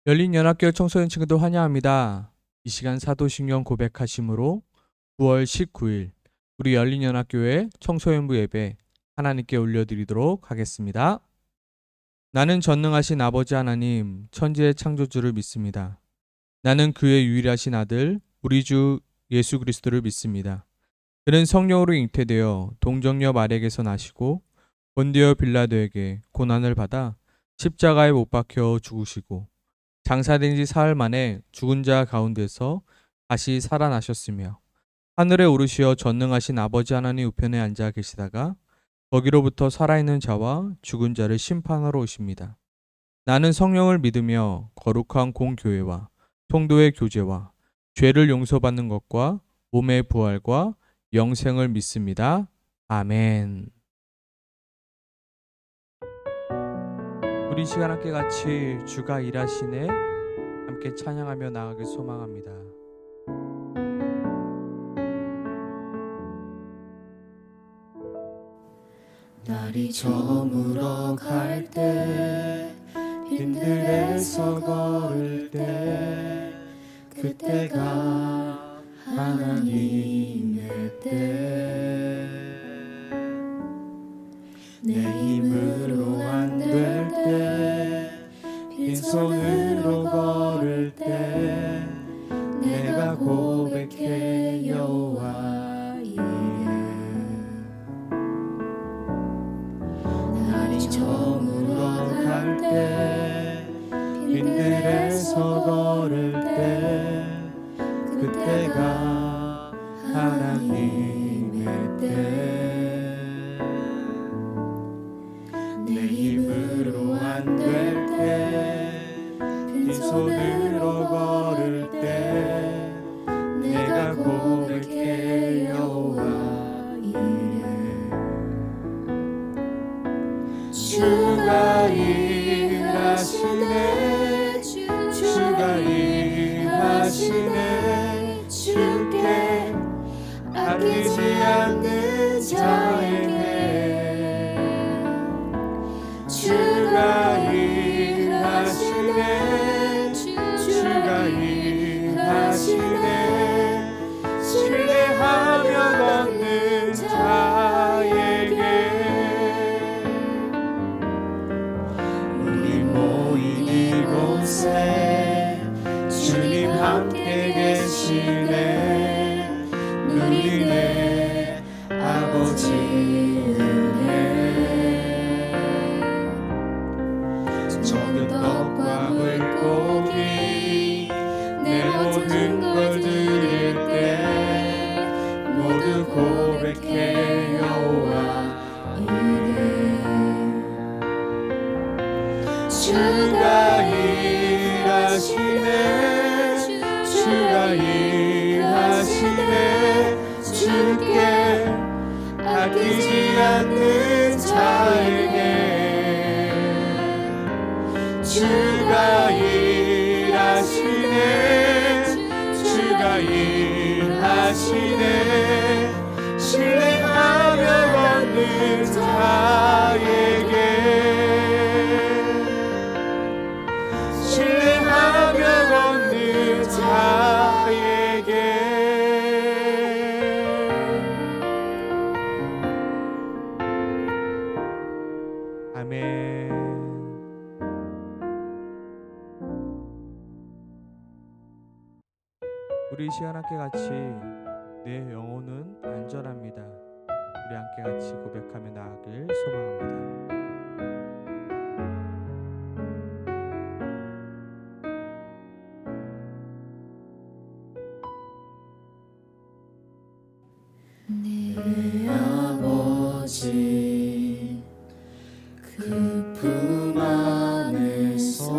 열린연합교회 청소년 친구들 환영합니다. 이 시간 사도신경 고백하심으로 9월 19일 우리 열린연합교회 청소년부 예배 하나님께 올려드리도록 하겠습니다. 나는 전능하신 아버지 하나님 천지의 창조주를 믿습니다. 나는 그의 유일하신 아들 우리 주 예수 그리스도를 믿습니다. 그는 성령으로 잉태되어 동정녀 마리아에게서 나시고 본디오 빌라도에게 고난을 받아 십자가에 못 박혀 죽으시고 장사된 지 사흘 만에 죽은 자 가운데서 다시 살아나셨으며 하늘에 오르시어 전능하신 아버지 하나님 우편에 앉아 계시다가 거기로부터 살아있는 자와 죽은 자를 심판하러 오십니다. 나는 성령을 믿으며 거룩한 공교회와 성도의 교제와 죄를 용서받는 것과 몸의 부활과 영생을 믿습니다. 아멘. 우리 시간 함께 같이 주가 일하시네 함께 찬양하며 나아가길 소망합니다. 날이 저물어 갈 때 빈들에서 걸을 때 그때가 하나님의 때 내 힘으로 안 될 때 빈손으로 걸을 때 내가 고백해 여호와 이름 날이 저물어 갈 때 빈들에서 걸을 때 그때가 하나님의 때 내 힘으로 안 될 때 빈손으로 걸을 때 내가 고백해 여호와 이름 주가 일하시네 주가 일하시네 주께 아끼지 않는 자에게 주가 일하시네 주가 일하시네 신뢰하며 걷는 자에게 우리 모인 이곳에 주님 함께 계시네 누리네 아버지 적은 떡과 물고기 내 모든 걸 드릴 때 모두 고백해 여호와 이름 주가 일하시네 주가 일하시네 주께 아끼지 않는 자에게 주가 일하시네 주가 일하시네 신뢰하며 걷는 자에게 신뢰하며 걷는 자에게 아멘. 우리 시간 함께 같이 내 영혼은 안전합니다. 우리 함께 같이 고백하며 나아가길 소망합니다. 내 아버지 그 품 안에서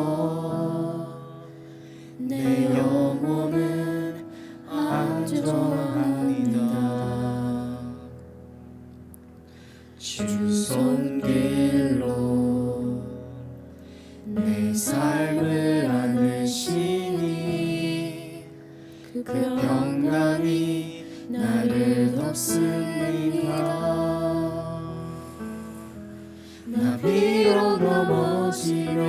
내 영혼은 안전합니다. 주 손길로 내 삶을 안으시니 그 평강이 나를 덮습니다. 나 비록 넘어지면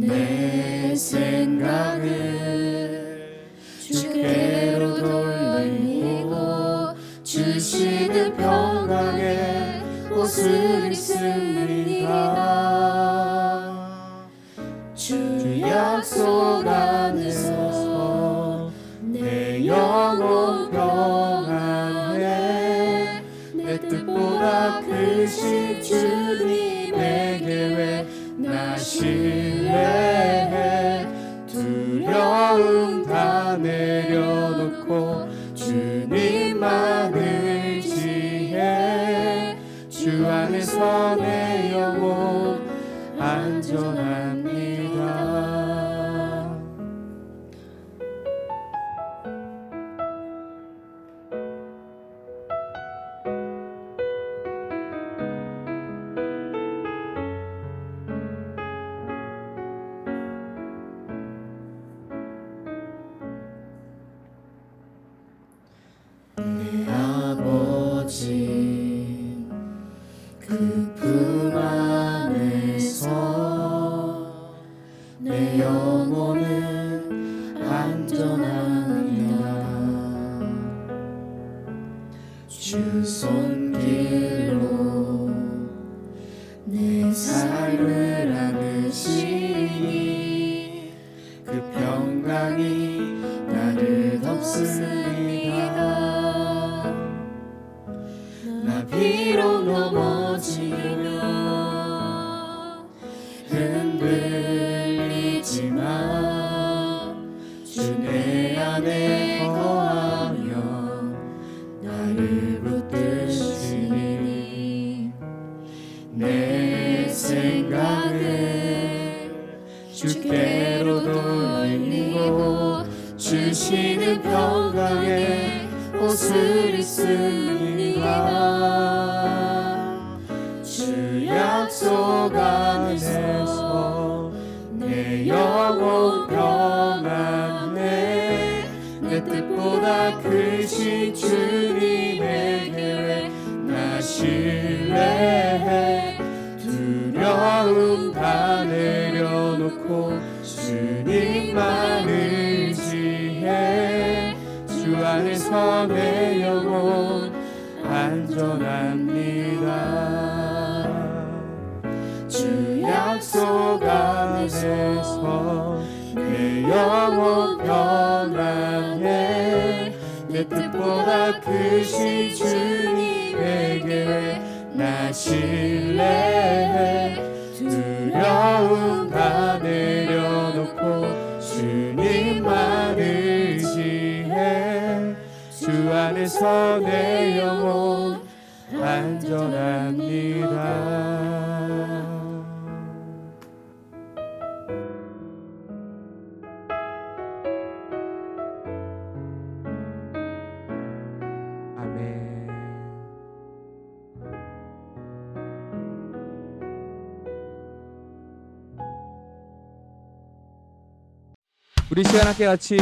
내 생각을 주께로 돌리고 주시는 평강의 옷을 입습니다. 주 약속 안에서 내 영혼 평안해. 내 뜻보다 크신 주님의 계획 나 신뢰해. 두려움 다 내려놓고 주님만 의지해. 주 안에서 내 영혼 안전합니다. 내 아버지 그 품 안에서 내 영혼은 안전합니다. 주 손길로 내 삶을 안으시니 그 평강이 나를 덮습니다. 나 비록 넘어지며 흔들리지만 주 내 안에 거하며 나를 붙드시니 내 생각을 주께로 돌리고 주시는 평강의 옷을 입습니다. 주 약속 안에서 내 영혼 평안해. 내 뜻보다 크신 주님의 계획 나 신뢰해. 두려움 다 내려놓고 주님만 의지해. 주 안에서 내 영혼 안전합니다. 주 약속 안에서 내 영혼 평안해. 내 뜻보다 크신 주님의 계획 나 신뢰해. 두려움 다 내려놓고 주님만 의지해. 주 안에서 내 영혼 안전합니다. 아멘. 우리 시간 함께 같이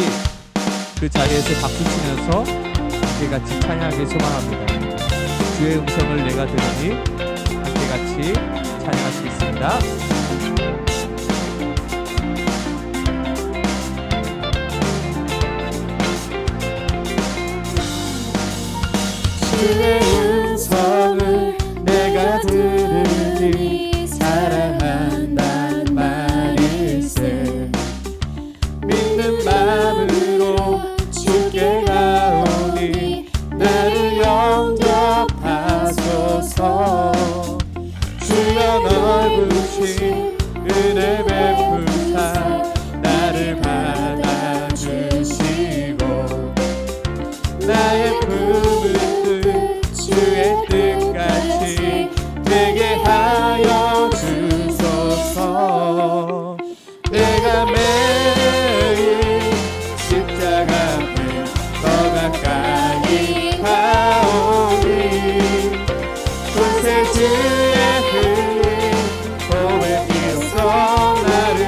그 자리에서 박수 치면서 함께 같이 찬양하길 소망합니다. 주의 음성을 내가 들으니 함께 같이 찬양할 수 있습니다. 주의 음성을 내가 들으니 사랑한단 말일세. 믿는 마음으로 주께 가오니 나를 영접하소서. 주여 넓으신 은혜 베푸사 나를 받아주시고 나의 품을 주의 뜻같이 되게 하여 주소서. 내가 매일 십자가 앞에 더 가까이 가오니 곳에 주의 흘린 고백이로써 나를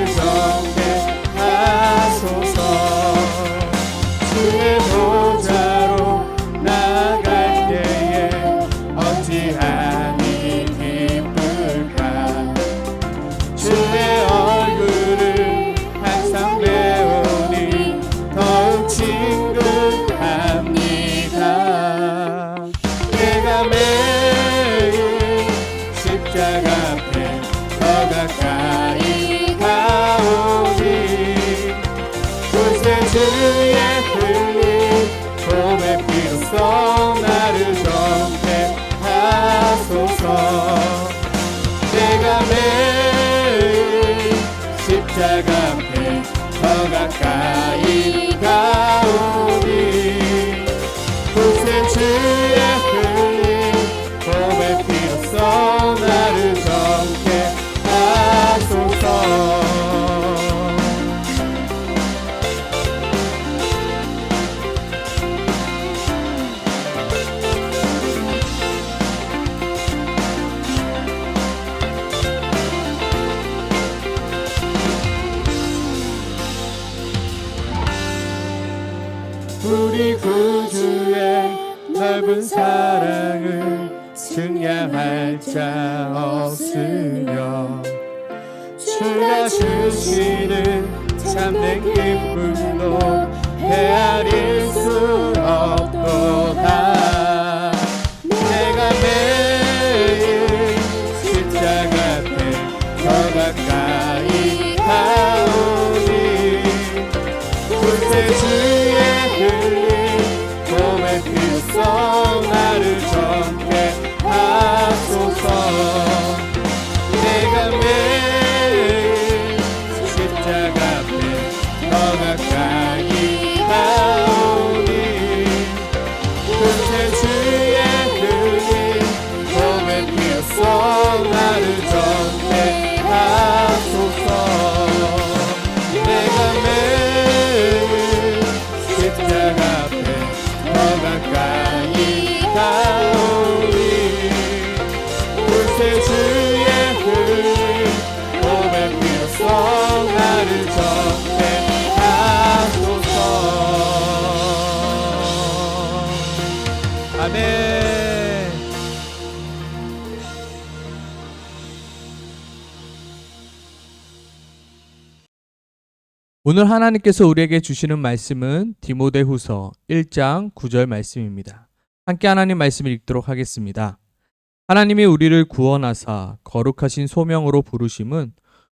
십자가 앞에 더 가까이 가오니 구세 주의 흘린 몸의 피로써 나를 정케 하소서. 우리 구주의 넓은 사랑을 증량할 자 없으며 주가 주시는 참된 기쁨도 헤아릴 수 없도다. 내가 매일 십자가 앞에 더 가까이 가오니 구세 주의 흘린 몸의 피로써 나를 정케 하소서. 내가 매일 십자가 앞에 더 가까이 가오니 구세 주의 흘린 몸의 피로써 나를 정케 하소서. 내가 매일 십자가 앞에 더 가까이 가오니 구세 주의 흘린 몸의 피로써 나를 정케 하소서. 아멘. 오늘 하나님께서 우리에게 주시는 말씀은 디모데후서 1장 9절 말씀입니다. 함께 하나님 말씀을 읽도록 하겠습니다. 하나님이 우리를 구원하사 거룩하신 소명으로 부르심은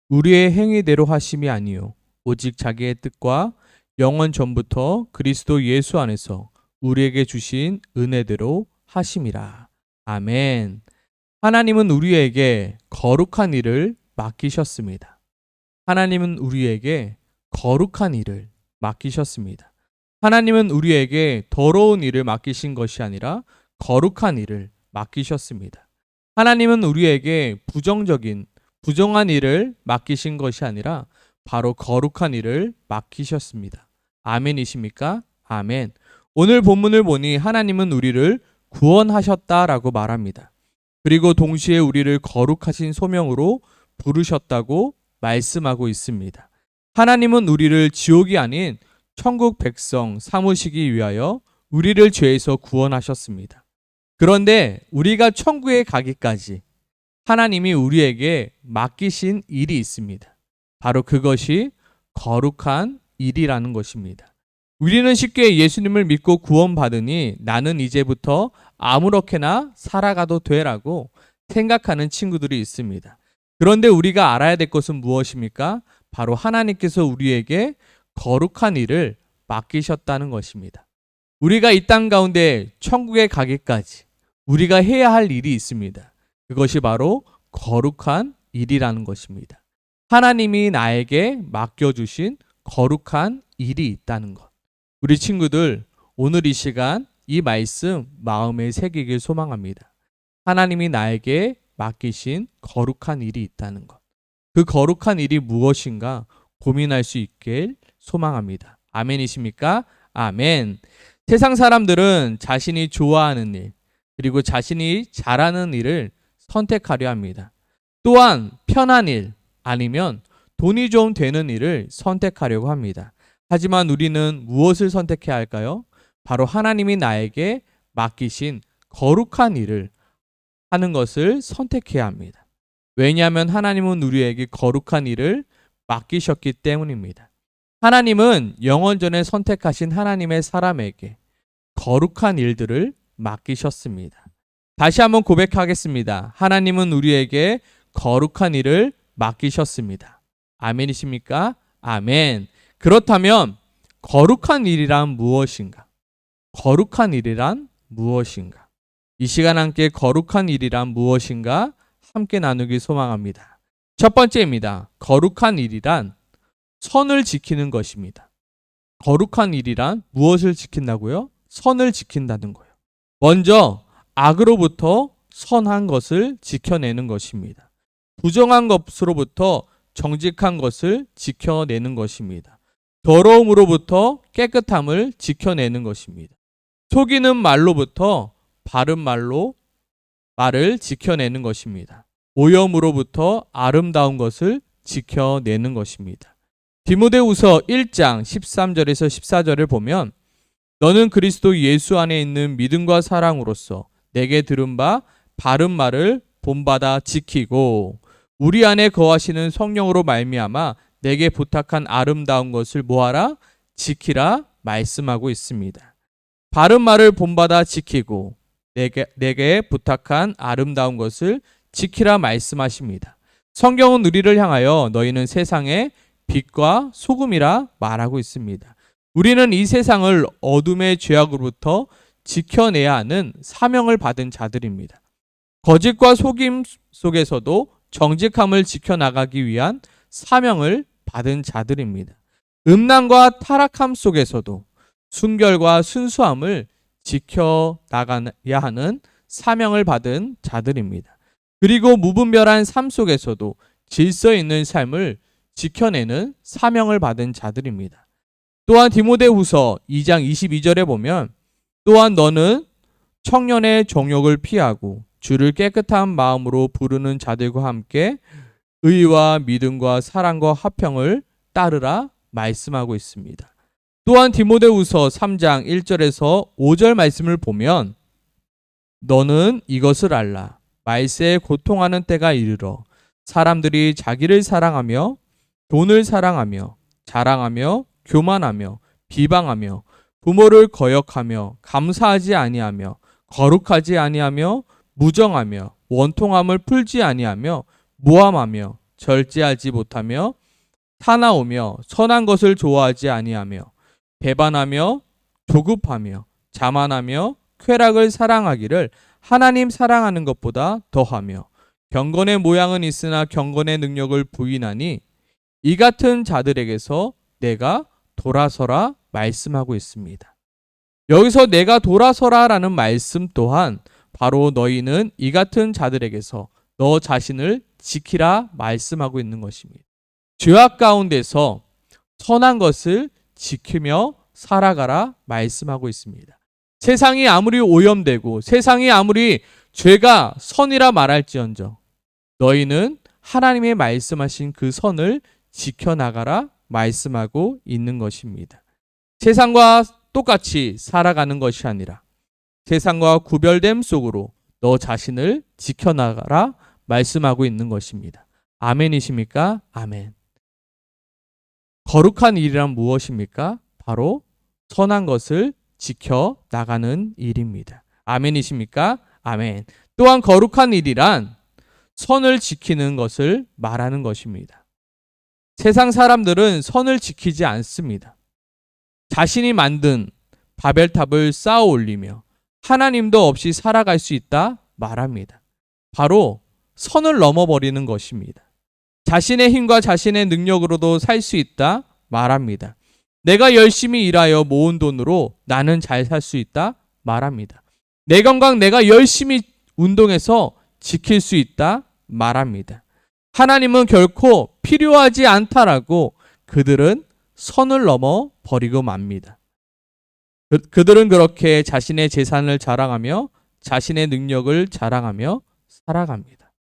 우리의 행위대로 하심이 아니요 오직 자기의 뜻과 영원 전부터 그리스도 예수 안에서 우리에게 주신 은혜대로 하심이라. 아멘. 하나님은 우리에게 거룩한 일을 맡기셨습니다. 하나님은 우리에게 거룩한 일을 맡기셨습니다. 하나님은 우리에게 더러운 일을 맡기신 것이 아니라 거룩한 일을 맡기셨습니다. 하나님은 우리에게 부정한 일을 맡기신 것이 아니라 바로 거룩한 일을 맡기셨습니다. 아멘이십니까? 아멘. 오늘 본문을 보니 하나님은 우리를 구원하셨다라고 말합니다. 그리고 동시에 우리를 거룩하신 소명으로 부르셨다고 말씀하고 있습니다. 하나님은 우리를 지옥이 아닌 천국 백성 삼으시기 위하여 우리를 죄에서 구원하셨습니다. 그런데 우리가 천국에 가기까지 하나님이 우리에게 맡기신 일이 있습니다. 바로 그것이 거룩한 일이라는 것입니다. 우리는 쉽게 예수님을 믿고 구원받으니 나는 이제부터 아무렇게나 살아가도 되라고 생각하는 친구들이 있습니다. 그런데 우리가 알아야 될 것은 무엇입니까? 바로 하나님께서 우리에게 거룩한 일을 맡기셨다는 것입니다. 우리가 이 땅 가운데 천국에 가기까지 우리가 해야 할 일이 있습니다. 그것이 바로 거룩한 일이라는 것입니다. 하나님이 나에게 맡겨주신 거룩한 일이 있다는 것. 우리 친구들, 오늘 이 시간 이 말씀 마음에 새기길 소망합니다. 하나님이 나에게 맡기신 거룩한 일이 있다는 것. 그 거룩한 일이 무엇인가 고민할 수 있길 소망합니다. 아멘이십니까? 아멘. 세상 사람들은 자신이 좋아하는 일, 그리고 자신이 잘하는 일을 선택하려 합니다. 또한 편한 일, 아니면 돈이 좀 되는 일을 선택하려고 합니다. 하지만 우리는 무엇을 선택해야 할까요? 바로 하나님이 나에게 맡기신 거룩한 일을 하는 것을 선택해야 합니다. 왜냐하면 하나님은 우리에게 거룩한 일을 맡기셨기 때문입니다. 하나님은 영원전에 선택하신 하나님의 사람에게 거룩한 일들을 맡기셨습니다. 다시 한번 고백하겠습니다. 하나님은 우리에게 거룩한 일을 맡기셨습니다. 아멘이십니까? 아멘. 그렇다면 거룩한 일이란 무엇인가? 거룩한 일이란 무엇인가? 이 시간 함께 거룩한 일이란 무엇인가 함께 나누기 소망합니다. 첫 번째입니다. 거룩한 일이란 선을 지키는 것입니다. 거룩한 일이란 무엇을 지킨다고요? 선을 지킨다는 거예요. 먼저 악으로부터 선한 것을 지켜내는 것입니다. 부정한 것으로부터 정직한 것을 지켜내는 것입니다. 더러움으로부터 깨끗함을 지켜내는 것입니다. 속이는 말로부터 바른 말을 지켜내는 것입니다. 오염으로부터 아름다운 것을 지켜내는 것입니다. 디모데후서 1장 13절에서 14절을 보면 너는 그리스도 예수 안에 있는 믿음과 사랑으로서 내게 들은 바 바른 말을 본받아 지키고 우리 안에 거하시는 성령으로 말미암아 내게 부탁한 아름다운 것을 뭐하라? 지키라 말씀하고 있습니다. 바른 말을 본받아 지키고 내게 부탁한 아름다운 것을 지키라 말씀하십니다. 성경은 우리를 향하여 너희는 세상의 빛과 소금이라 말하고 있습니다. 우리는 이 세상을 어둠의 죄악으로부터 지켜내야 하는 사명을 받은 자들입니다. 거짓과 속임 속에서도 정직함을 지켜나가기 위한 사명을 받은 자들입니다. 음란과 타락함 속에서도 순결과 순수함을 지켜나가야 하는 사명을 받은 자들입니다. 그리고 무분별한 삶 속에서도 질서 있는 삶을 지켜내는 사명을 받은 자들입니다. 또한 디모데후서 2장 22절에 보면 또한 너는 청년의 정욕을 피하고 주를 깨끗한 마음으로 부르는 자들과 함께 의와 믿음과 사랑과 화평을 따르라 말씀하고 있습니다. 또한 디모데후서 3장 1절에서 5절 말씀을 보면 너는 이것을 알라. 말세에 고통하는 때가 이르러 사람들이 자기를 사랑하며 돈을 사랑하며 자랑하며 교만하며 비방하며 부모를 거역하며 감사하지 아니하며 거룩하지 아니하며 무정하며 원통함을 풀지 아니하며 모함하며 절제하지 못하며 사나우며 선한 것을 좋아하지 아니하며 배반하며 조급하며 자만하며 쾌락을 사랑하기를 하나님 사랑하는 것보다 더하며 경건의 모양은 있으나 경건의 능력을 부인하니 이 같은 자들에게서 내가 돌아서라 말씀하고 있습니다. 여기서 내가 돌아서라라는 말씀 또한 바로 너희는 이 같은 자들에게서 너 자신을 지키라 말씀하고 있는 것입니다. 죄악 가운데서 선한 것을 지키며 살아가라 말씀하고 있습니다. 세상이 아무리 오염되고 세상이 아무리 죄가 선이라 말할지언정 너희는 하나님의 말씀하신 그 선을 지켜나가라 말씀하고 있는 것입니다. 세상과 똑같이 살아가는 것이 아니라 세상과 구별됨 속으로 너 자신을 지켜나가라 말씀하고 있는 것입니다. 아멘이십니까? 아멘. 거룩한 일이란 무엇입니까? 바로 선한 것을 지켜나가는 일입니다. 아멘이십니까? 아멘. 또한 거룩한 일이란 선을 지키는 것을 말하는 것입니다. 세상 사람들은 선을 지키지 않습니다. 자신이 만든 바벨탑을 쌓아 올리며 하나님도 없이 살아갈 수 있다 말합니다. 바로 선을 넘어버리는 것입니다. 자신의 힘과 자신의 능력으로도 살 수 있다 말합니다. 내가 열심히 일하여 모은 돈으로 나는 잘 살 수 있다 말합니다. 내 건강 내가 열심히 운동해서 지킬 수 있다 말합니다. 하나님은 결코 필요하지 않다라고 그들은 선을 넘어 버리고 맙니다. 그들은 그렇게 자신의 재산을 자랑하며 자신의 능력을 자랑하며 살아갑니다.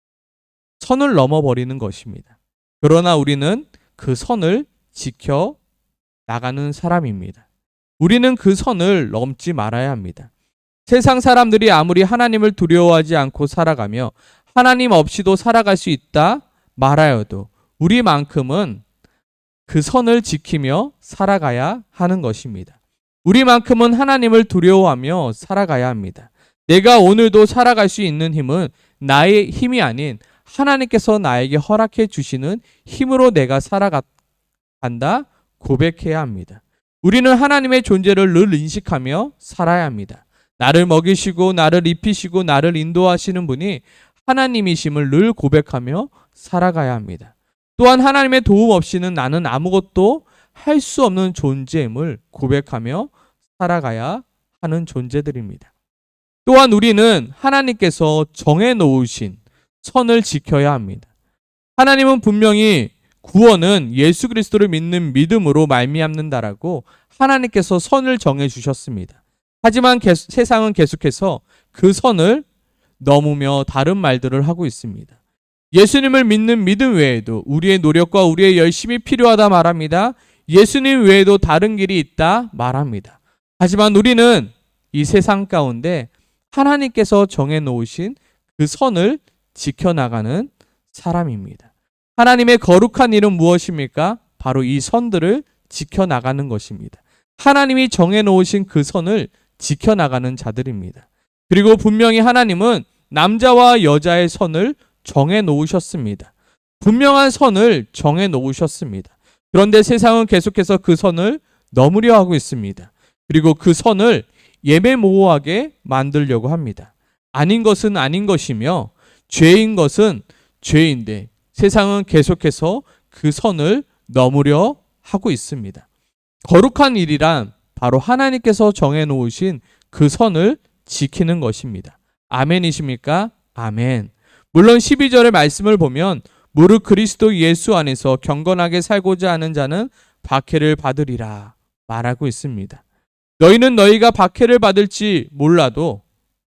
선을 넘어버리는 것입니다. 그러나 우리는 그 선을 지켜 나가는 사람입니다. 우리는 그 선을 넘지 말아야 합니다. 세상 사람들이 아무리 하나님을 두려워하지 않고 살아가며 하나님 없이도 살아갈 수 있다 말하여도 우리만큼은 그 선을 지키며 살아가야 하는 것입니다. 우리만큼은 하나님을 두려워하며 살아가야 합니다. 내가 오늘도 살아갈 수 있는 힘은 나의 힘이 아닌 하나님께서 나에게 허락해 주시는 힘으로 내가 살아간다 고백해야 합니다. 우리는 하나님의 존재를 늘 인식하며 살아야 합니다. 나를 먹이시고 나를 입히시고 나를 인도하시는 분이 하나님이심을 늘 고백하며 살아가야 합니다. 또한 하나님의 도움 없이는 나는 아무것도 할 수 없는 존재임을 고백하며 살아가야 하는 존재들입니다. 또한 우리는 하나님께서 정해놓으신 선을 지켜야 합니다. 하나님은 분명히 구원은 예수 그리스도를 믿는 믿음으로 말미암는다라고 하나님께서 선을 정해 주셨습니다. 하지만 세상은 계속해서 그 선을 넘으며 다른 말들을 하고 있습니다. 예수님을 믿는 믿음 외에도 우리의 노력과 우리의 열심이 필요하다 말합니다. 예수님 외에도 다른 길이 있다 말합니다. 하지만 우리는 이 세상 가운데 하나님께서 정해놓으신 그 선을 지켜나가는 사람입니다. 하나님의 거룩한 일은 무엇입니까? 바로 이 선들을 지켜나가는 것입니다. 하나님이 정해놓으신 그 선을 지켜나가는 자들입니다. 그리고 분명히 하나님은 남자와 여자의 선을 정해놓으셨습니다. 분명한 선을 정해놓으셨습니다. 그런데 세상은 계속해서 그 선을 넘으려 하고 있습니다. 그리고 그 선을 예매모호하게 만들려고 합니다. 아닌 것은 아닌 것이며 죄인 것은 죄인데 세상은 계속해서 그 선을 넘으려 하고 있습니다. 거룩한 일이란 바로 하나님께서 정해놓으신 그 선을 지키는 것입니다. 아멘이십니까? 아멘. 물론 12절의 말씀을 보면 무릇 그리스도 예수 안에서 경건하게 살고자 하는 자는 박해를 받으리라 말하고 있습니다. 너희는 너희가 박해를 받을지 몰라도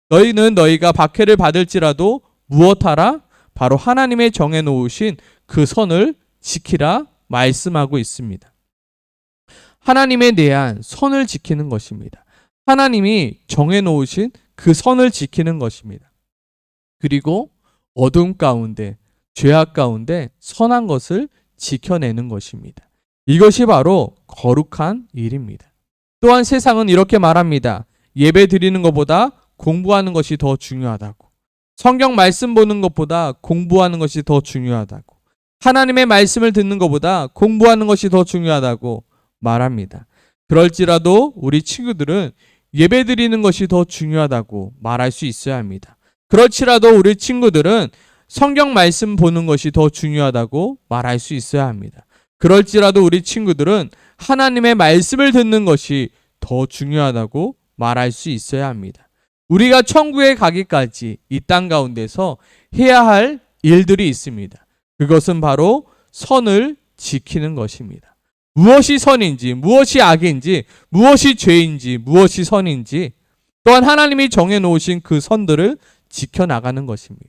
너희는 너희가 박해를 받을지라도 무엇하라? 바로 하나님의 정해놓으신 그 선을 지키라 말씀하고 있습니다. 하나님에 대한 선을 지키는 것입니다. 하나님이 정해놓으신 그 선을 지키는 것입니다. 그리고 어둠 가운데, 죄악 가운데 선한 것을 지켜내는 것입니다. 이것이 바로 거룩한 일입니다. 또한 세상은 이렇게 말합니다. 예배 드리는 것보다 공부하는 것이 더 중요하다고. 성경 말씀 보는 것보다 공부하는 것이 더 중요하다고. 하나님의 말씀을 듣는 것보다 공부하는 것이 더 중요하다고 말합니다. 그럴지라도 우리 친구들은 예배 드리는 것이 더 중요하다고 말할 수 있어야 합니다. 그렇지라도 우리 친구들은 성경 말씀 보는 것이 더 중요하다고 말할 수 있어야 합니다. 그럴지라도 우리 친구들은 하나님의 말씀을 듣는 것이 더 중요하다고 말할 수 있어야 합니다. 우리가 천국에 가기까지 이 땅 가운데서 해야 할 일들이 있습니다. 그것은 바로 선을 지키는 것입니다. 무엇이 선인지, 무엇이 악인지, 무엇이 죄인지, 무엇이 선인지, 또한 하나님이 정해놓으신 그 선들을 지켜나가는 것입니다.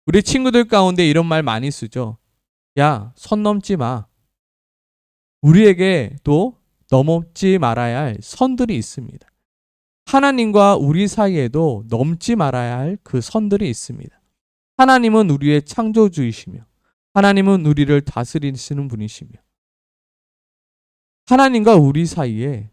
우리 친구들 가운데 이런 말 많이 쓰죠. 야, 선 넘지 마. 우리에게 또 넘지 말아야 할 선들이 있습니다. 하나님과 우리 사이에도 넘지 말아야 할 그 선들이 있습니다. 하나님은 우리의 창조주이시며 하나님은 우리를 다스리시는 분이시며 하나님과 우리 사이에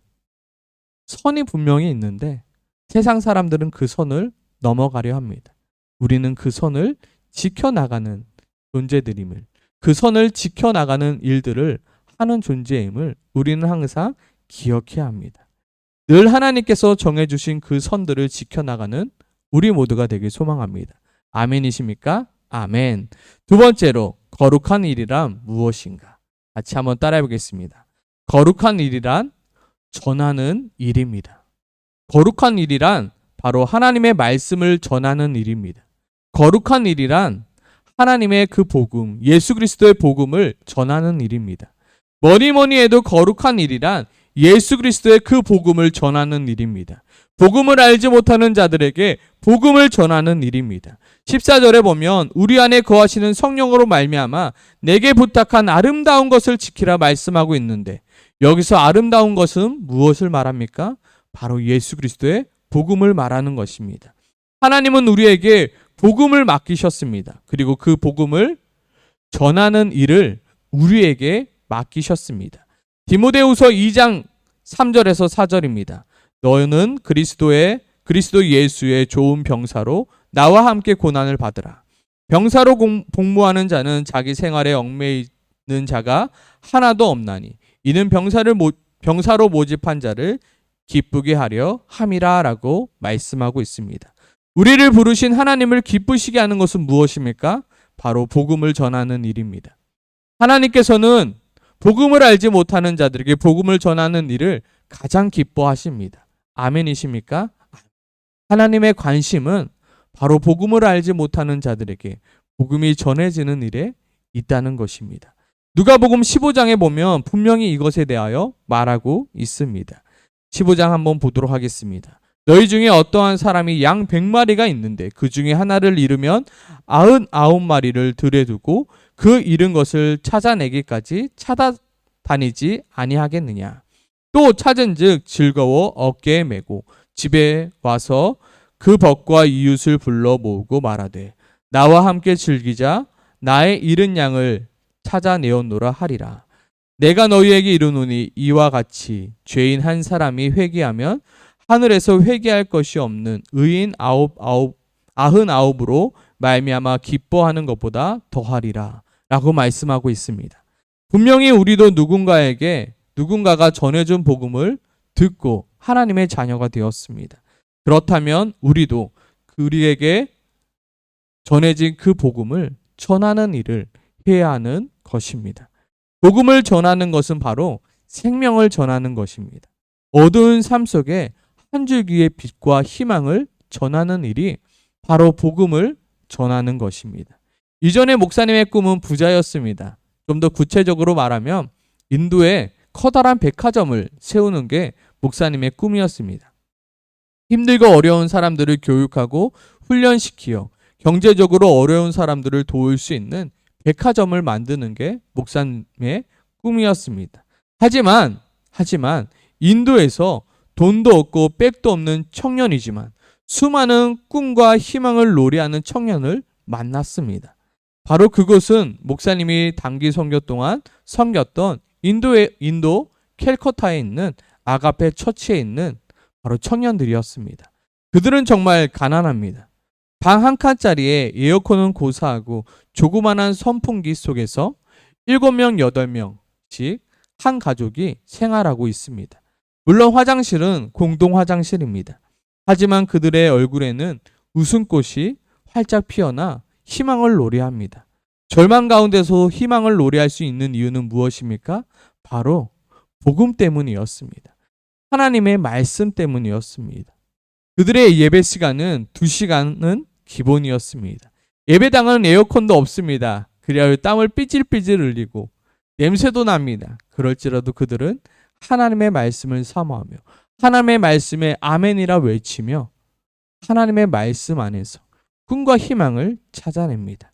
선이 분명히 있는데 세상 사람들은 그 선을 넘어가려 합니다. 우리는 그 선을 지켜나가는 존재들임을, 그 선을 지켜나가는 일들을 하는 존재임을 우리는 항상 기억해야 합니다. 늘 하나님께서 정해주신 그 선들을 지켜나가는 우리 모두가 되길 소망합니다. 아멘이십니까? 아멘. 두 번째로 거룩한 일이란 무엇인가? 같이 한번 따라해 보겠습니다. 거룩한 일이란 전하는 일입니다. 거룩한 일이란 바로 하나님의 말씀을 전하는 일입니다. 거룩한 일이란 하나님의 그 복음, 예수 그리스도의 복음을 전하는 일입니다. 뭐니 해도 거룩한 일이란 예수 그리스도의 그 복음을 전하는 일입니다. 복음을 알지 못하는 자들에게 복음을 전하는 일입니다. 14절에 보면 우리 안에 거하시는 성령으로 말미암아 내게 부탁한 아름다운 것을 지키라 말씀하고 있는데 여기서 아름다운 것은 무엇을 말합니까? 바로 예수 그리스도의 복음을 말하는 것입니다. 하나님은 우리에게 복음을 맡기셨습니다. 그리고 그 복음을 전하는 일을 우리에게 맡기셨습니다. 디모데후서 2장 3절에서 4절입니다. 너는 그리스도 예수의 좋은 병사로 나와 함께 고난을 받으라. 병사로 복무하는 자는 자기 생활에 얽매이는 자가 하나도 없나니 이는 병사로 모집한 자를 기쁘게 하려 함이라라고 말씀하고 있습니다. 우리를 부르신 하나님을 기쁘시게 하는 것은 무엇입니까? 바로 복음을 전하는 일입니다. 하나님께서는 복음을 알지 못하는 자들에게 복음을 전하는 일을 가장 기뻐하십니다. 아멘이십니까? 하나님의 관심은 바로 복음을 알지 못하는 자들에게 복음이 전해지는 일에 있다는 것입니다. 누가복음 15장에 보면 분명히 이것에 대하여 말하고 있습니다. 15장 한번 보도록 하겠습니다. 너희 중에 어떠한 사람이 양 100마리가 있는데 그 중에 하나를 잃으면 99마리를 들에 두고 그 잃은 것을 찾아내기까지 찾아다니지 아니하겠느냐. 또 찾은즉 즐거워 어깨에 메고 집에 와서 그 벗과 이웃을 불러 모으고 말하되 나와 함께 즐기자. 나의 잃은 양을 찾아내었노라 하리라. 내가 너희에게 이르노니 이와 같이 죄인 한 사람이 회개하면 하늘에서 회개할 것이 없는 의인 99으로 말미암아 기뻐하는 것보다 더하리라 라고 말씀하고 있습니다. 분명히 우리도 누군가가 전해준 복음을 듣고 하나님의 자녀가 되었습니다. 그렇다면 우리도 우리에게 전해진 그 복음을 전하는 일을 해야 하는 것입니다. 복음을 전하는 것은 바로 생명을 전하는 것입니다. 어두운 삶 속에 한 줄기의 빛과 희망을 전하는 일이 바로 복음을 전하는 것입니다. 이전에 목사님의 꿈은 부자였습니다. 좀 더 구체적으로 말하면 인도에 커다란 백화점을 세우는 게 목사님의 꿈이었습니다. 힘들고 어려운 사람들을 교육하고 훈련시키어 경제적으로 어려운 사람들을 도울 수 있는 백화점을 만드는 게 목사님의 꿈이었습니다. 하지만 인도에서 돈도 없고 백도 없는 청년이지만 수많은 꿈과 희망을 노래하는 청년을 만났습니다. 바로 그곳은 목사님이 단기 선교 동안 섬겼던 인도 캘커타에 있는 아가페 처치에 있는 바로 청년들이었습니다. 그들은 정말 가난합니다. 방 한 칸짜리에 에어컨은 고사하고 조그만한 선풍기 속에서 7명, 8명씩 한 가족이 생활하고 있습니다. 물론 화장실은 공동 화장실입니다. 하지만 그들의 얼굴에는 웃음꽃이 활짝 피어나 희망을 노래합니다. 절망 가운데서 희망을 노래할 수 있는 이유는 무엇입니까? 바로 복음 때문이었습니다. 하나님의 말씀 때문이었습니다. 그들의 예배 시간은 2시간은 기본이었습니다. 예배당은 에어컨도 없습니다. 그래야 땀을 삐질삐질 흘리고 냄새도 납니다. 그럴지라도 그들은 하나님의 말씀을 사모하며 하나님의 말씀에 아멘이라 외치며 하나님의 말씀 안에서 꿈과 희망을 찾아냅니다.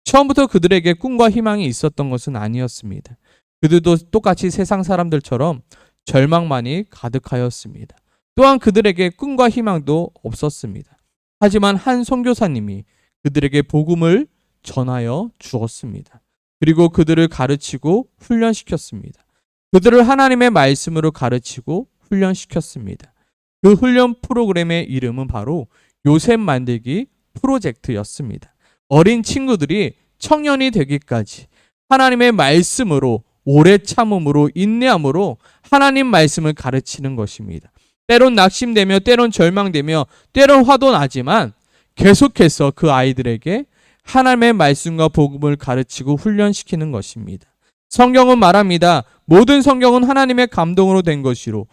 처음부터 그들에게 꿈과 희망이 있었던 것은 아니었습니다. 그들도 똑같이 세상 사람들처럼 절망만이 가득하였습니다. 또한 그들에게 꿈과 희망도 없었습니다. 하지만 한 선교사님이 그들에게 복음을 전하여 주었습니다. 그리고 그들을 가르치고 훈련시켰습니다. 그들을 하나님의 말씀으로 가르치고 훈련시켰습니다. 그 훈련 프로그램의 이름은 바로 요셉 만들기 프로젝트였습니다. 어린 친구들이 청년이 되기까지 하나님의 말씀으로 오래 참음으로 인내함으로 하나님 말씀을 가르치는 것입니다. 때론 낙심되며 때론 절망되며 때론 화도 나지만 계속해서 그 아이들에게 하나님의 말씀과 복음을 가르치고 훈련시키는 것입니다. 성경은 말합니다. 모든 성경은 하나님의 감동으로 된 것이로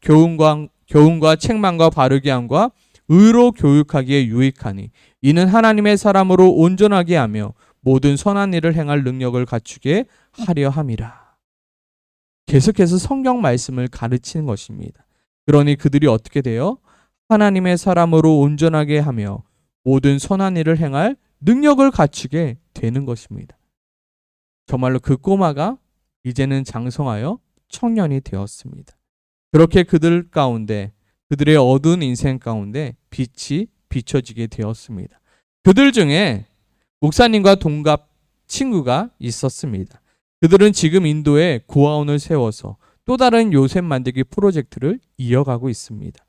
교훈과 책망과 바르게 함과 의로 교육하기에 유익하니 이는 하나님의 사람으로 온전하게 하며 모든 선한 일을 행할 능력을 갖추게 하려 함이라. 계속해서 성경 말씀을 가르치는 것입니다. 그러니 그들이 어떻게 돼요? 하나님의 사람으로 온전하게 하며 모든 선한 일을 행할 능력을 갖추게 되는 것입니다. 정말로 그 꼬마가 이제는 장성하여 청년이 되었습니다. 그렇게 그들 가운데 그들의 어두운 인생 가운데 빛이 비춰지게 되었습니다. 그들 중에 목사님과 동갑 친구가 있었습니다. 그들은 지금 인도에 고아원을 세워서 또 다른 요셉 만들기 프로젝트를 이어가고 있습니다.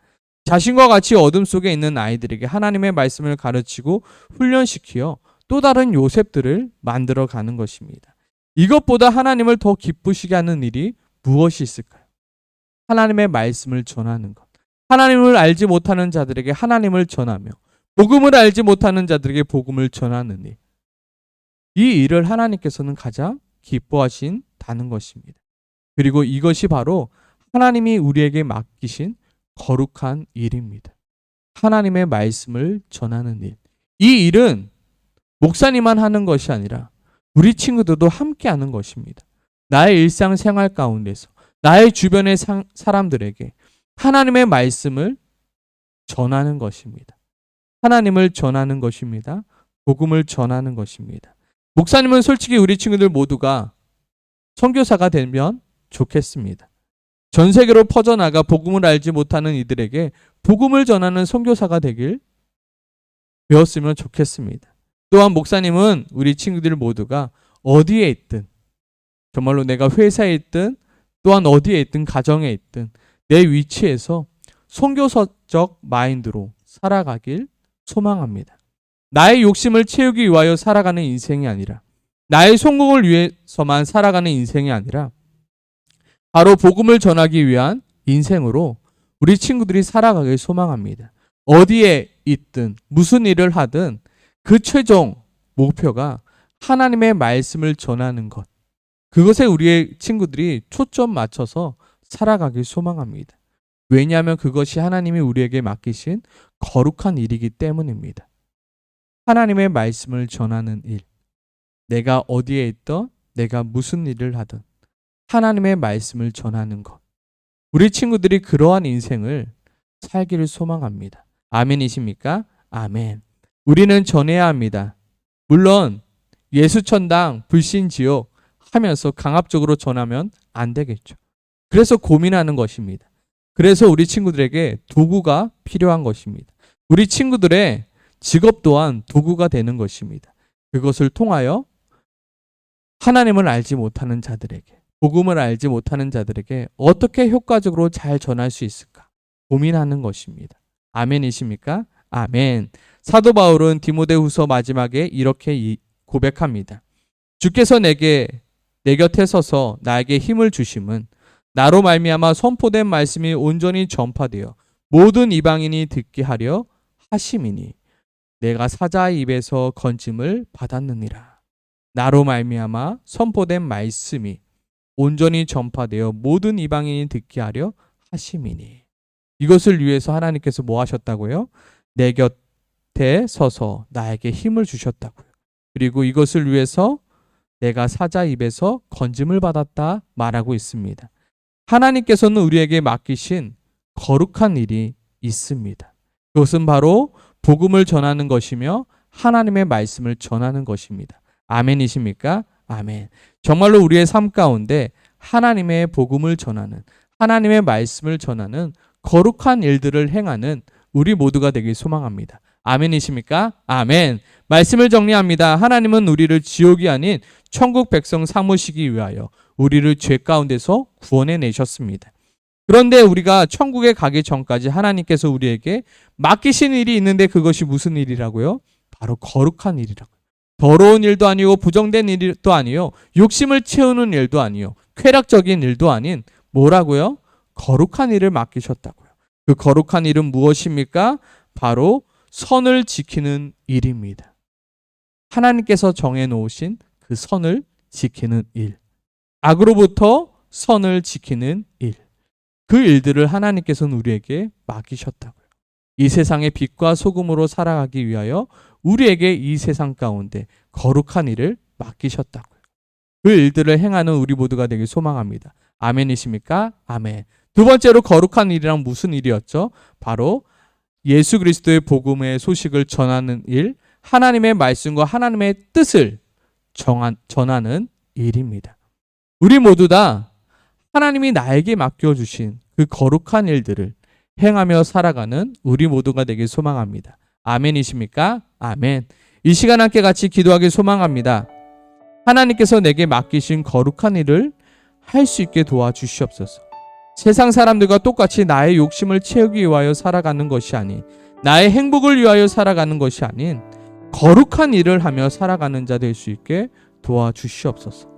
자신과 같이 어둠 속에 있는 아이들에게 하나님의 말씀을 가르치고 훈련시키어 또 다른 요셉들을 만들어 가는 것입니다. 이것보다 하나님을 더 기쁘시게 하는 일이 무엇이 있을까요? 하나님의 말씀을 전하는 것. 하나님을 알지 못하는 자들에게 하나님을 전하며 복음을 알지 못하는 자들에게 복음을 전하는 일. 이 일을 하나님께서는 가장 기뻐하신다는 것입니다. 그리고 이것이 바로 하나님이 우리에게 맡기신 거룩한 일입니다. 하나님의 말씀을 전하는 일. 이 일은 목사님만 하는 것이 아니라 우리 친구들도 함께 하는 것입니다. 나의 일상생활 가운데서 나의 주변의 사람들에게 하나님의 말씀을 전하는 것입니다. 하나님을 전하는 것입니다. 복음을 전하는 것입니다. 목사님은 솔직히 우리 친구들 모두가 선교사가 되면 좋겠습니다. 전 세계로 퍼져나가 복음을 알지 못하는 이들에게 복음을 전하는 선교사가 되길 배웠으면 좋겠습니다. 또한 목사님은 우리 친구들 모두가 어디에 있든, 정말로 내가 회사에 있든 또한 어디에 있든 가정에 있든 내 위치에서 선교사적 마인드로 살아가길 소망합니다. 나의 욕심을 채우기 위하여 살아가는 인생이 아니라, 나의 성공을 위해서만 살아가는 인생이 아니라 바로 복음을 전하기 위한 인생으로 우리 친구들이 살아가길 소망합니다. 어디에 있든 무슨 일을 하든 그 최종 목표가 하나님의 말씀을 전하는 것, 그것에 우리의 친구들이 초점 맞춰서 살아가길 소망합니다. 왜냐하면 그것이 하나님이 우리에게 맡기신 거룩한 일이기 때문입니다. 하나님의 말씀을 전하는 일, 내가 어디에 있든 내가 무슨 일을 하든 하나님의 말씀을 전하는 것, 우리 친구들이 그러한 인생을 살기를 소망합니다. 아멘이십니까? 아멘. 우리는 전해야 합니다. 물론 예수천당 불신지옥 하면서 강압적으로 전하면 안 되겠죠. 그래서 고민하는 것입니다. 그래서 우리 친구들에게 도구가 필요한 것입니다. 우리 친구들의 직업 또한 도구가 되는 것입니다. 그것을 통하여 하나님을 알지 못하는 자들에게, 복음을 알지 못하는 자들에게 어떻게 효과적으로 잘 전할 수 있을까 고민하는 것입니다. 아멘이십니까? 아멘. 사도 바울은 디모데후서 마지막에 이렇게 고백합니다. 주께서 내 곁에 서서 나에게 힘을 주심은 나로 말미암아 선포된 말씀이 온전히 전파되어 모든 이방인이 듣게 하려 하심이니 내가 사자의 입에서 건짐을 받았느니라. 나로 말미암아 선포된 말씀이 온전히 전파되어 모든 이방인이 듣게 하려 하심이니. 이것을 위해서 하나님께서 뭐 하셨다고요? 내 곁에 서서 나에게 힘을 주셨다고요. 그리고 이것을 위해서 내가 사자 입에서 건짐을 받았다 말하고 있습니다. 하나님께서는 우리에게 맡기신 거룩한 일이 있습니다. 그것은 바로 복음을 전하는 것이며 하나님의 말씀을 전하는 것입니다. 아멘이십니까? 아멘. 정말로 우리의 삶 가운데 하나님의 복음을 전하는, 하나님의 말씀을 전하는 거룩한 일들을 행하는 우리 모두가 되길 소망합니다. 아멘이십니까? 아멘. 말씀을 정리합니다. 하나님은 우리를 지옥이 아닌 천국 백성 삼으시기 위하여 우리를 죄 가운데서 구원해 내셨습니다. 그런데 우리가 천국에 가기 전까지 하나님께서 우리에게 맡기신 일이 있는데 그것이 무슨 일이라고요? 바로 거룩한 일이라고요. 더러운 일도 아니고 부정된 일도 아니요, 욕심을 채우는 일도 아니요, 쾌락적인 일도 아닌 뭐라고요? 거룩한 일을 맡기셨다고요. 그 거룩한 일은 무엇입니까? 바로 선을 지키는 일입니다. 하나님께서 정해놓으신 그 선을 지키는 일, 악으로부터 선을 지키는 일, 그 일들을 하나님께서는 우리에게 맡기셨다고요. 이 세상의 빛과 소금으로 살아가기 위하여 우리에게 이 세상 가운데 거룩한 일을 맡기셨다고요. 그 일들을 행하는 우리 모두가 되길 소망합니다. 아멘이십니까? 아멘. 두 번째로 거룩한 일이란 무슨 일이었죠? 바로 예수 그리스도의 복음의 소식을 전하는 일, 하나님의 말씀과 하나님의 뜻을 전하는 일입니다. 우리 모두 다 하나님이 나에게 맡겨주신 그 거룩한 일들을 행하며 살아가는 우리 모두가 되길 소망합니다. 아멘이십니까? 아멘. 이 시간 함께 같이 기도하길 소망합니다. 하나님께서 내게 맡기신 거룩한 일을 할 수 있게 도와주시옵소서. 세상 사람들과 똑같이 나의 욕심을 채우기 위하여 살아가는 것이 아닌, 나의 행복을 위하여 살아가는 것이 아닌 거룩한 일을 하며 살아가는 자 될 수 있게 도와주시옵소서.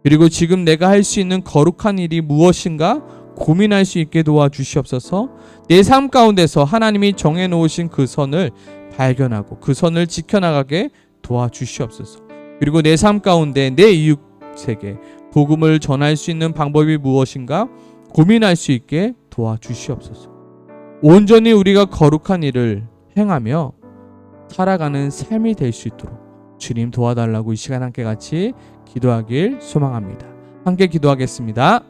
그리고 지금 내가 할 수 있는 거룩한 일이 무엇인가 고민할 수 있게 도와주시옵소서. 내 삶 가운데서 하나님이 정해놓으신 그 선을 발견하고 그 선을 지켜나가게 도와주시옵소서. 그리고 내 삶 가운데 내 이웃에게 복음을 전할 수 있는 방법이 무엇인가 고민할 수 있게 도와주시옵소서. 온전히 우리가 거룩한 일을 행하며 살아가는 삶이 될 수 있도록 주님 도와달라고 이 시간 함께 같이 기도하길 소망합니다. 함께 기도하겠습니다.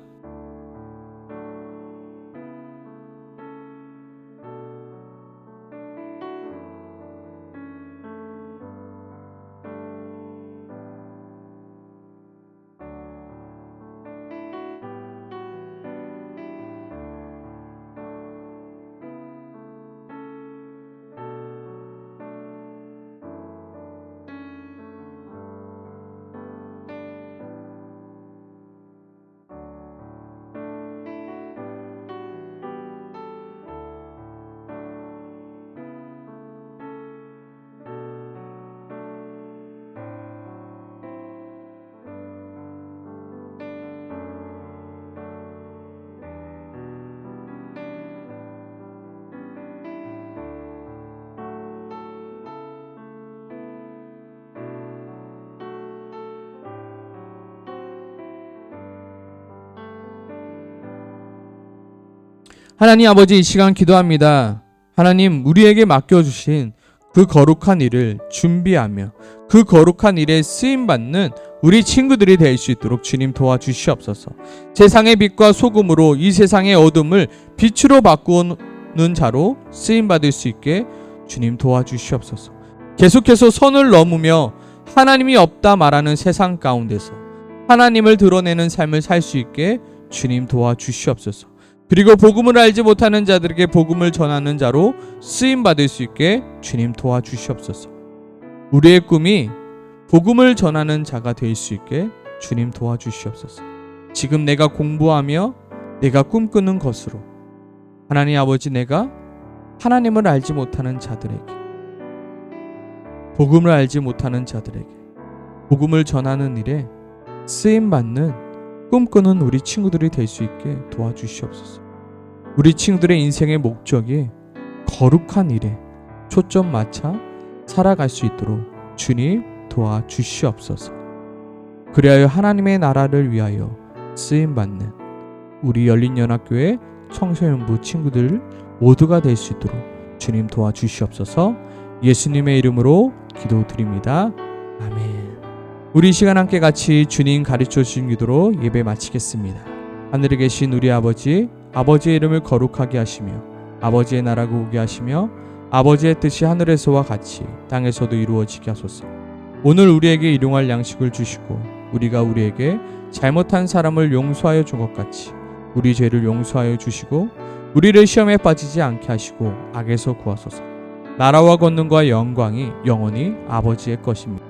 하나님 아버지, 이 시간 기도합니다. 하나님, 우리에게 맡겨주신 그 거룩한 일을 준비하며 그 거룩한 일에 쓰임받는 우리 친구들이 될 수 있도록 주님 도와주시옵소서. 세상의 빛과 소금으로 이 세상의 어둠을 빛으로 바꾸는 자로 쓰임받을 수 있게 주님 도와주시옵소서. 계속해서 선을 넘으며 하나님이 없다 말하는 세상 가운데서 하나님을 드러내는 삶을 살 수 있게 주님 도와주시옵소서. 그리고 복음을 알지 못하는 자들에게 복음을 전하는 자로 쓰임받을 수 있게 주님 도와주시옵소서. 우리의 꿈이 복음을 전하는 자가 될 수 있게 주님 도와주시옵소서. 지금 내가 공부하며 내가 꿈꾸는 것으로 하나님 아버지, 내가 하나님을 알지 못하는 자들에게, 복음을 알지 못하는 자들에게 복음을 전하는 일에 쓰임받는 꿈꾸는 우리 친구들이 될 수 있게 도와주시옵소서. 우리 친구들의 인생의 목적이 거룩한 일에 초점 맞춰 살아갈 수 있도록 주님 도와주시옵소서. 그리하여 하나님의 나라를 위하여 쓰임받는 우리 열린연합교회 청소년부 친구들 모두가 될 수 있도록 주님 도와주시옵소서. 예수님의 이름으로 기도드립니다. 아멘. 우리 시간 함께 같이 주님 가르쳐 주신 기도로 예배 마치겠습니다. 하늘에 계신 우리 아버지, 아버지의 이름을 거룩하게 하시며 아버지의 나라가 오게 하시며 아버지의 뜻이 하늘에서와 같이 땅에서도 이루어지게 하소서. 오늘 우리에게 일용할 양식을 주시고 우리가 우리에게 잘못한 사람을 용서하여 준 것 같이 우리 죄를 용서하여 주시고 우리를 시험에 빠지지 않게 하시고 악에서 구하소서. 나라와 권능과 영광이 영원히 아버지의 것입니다.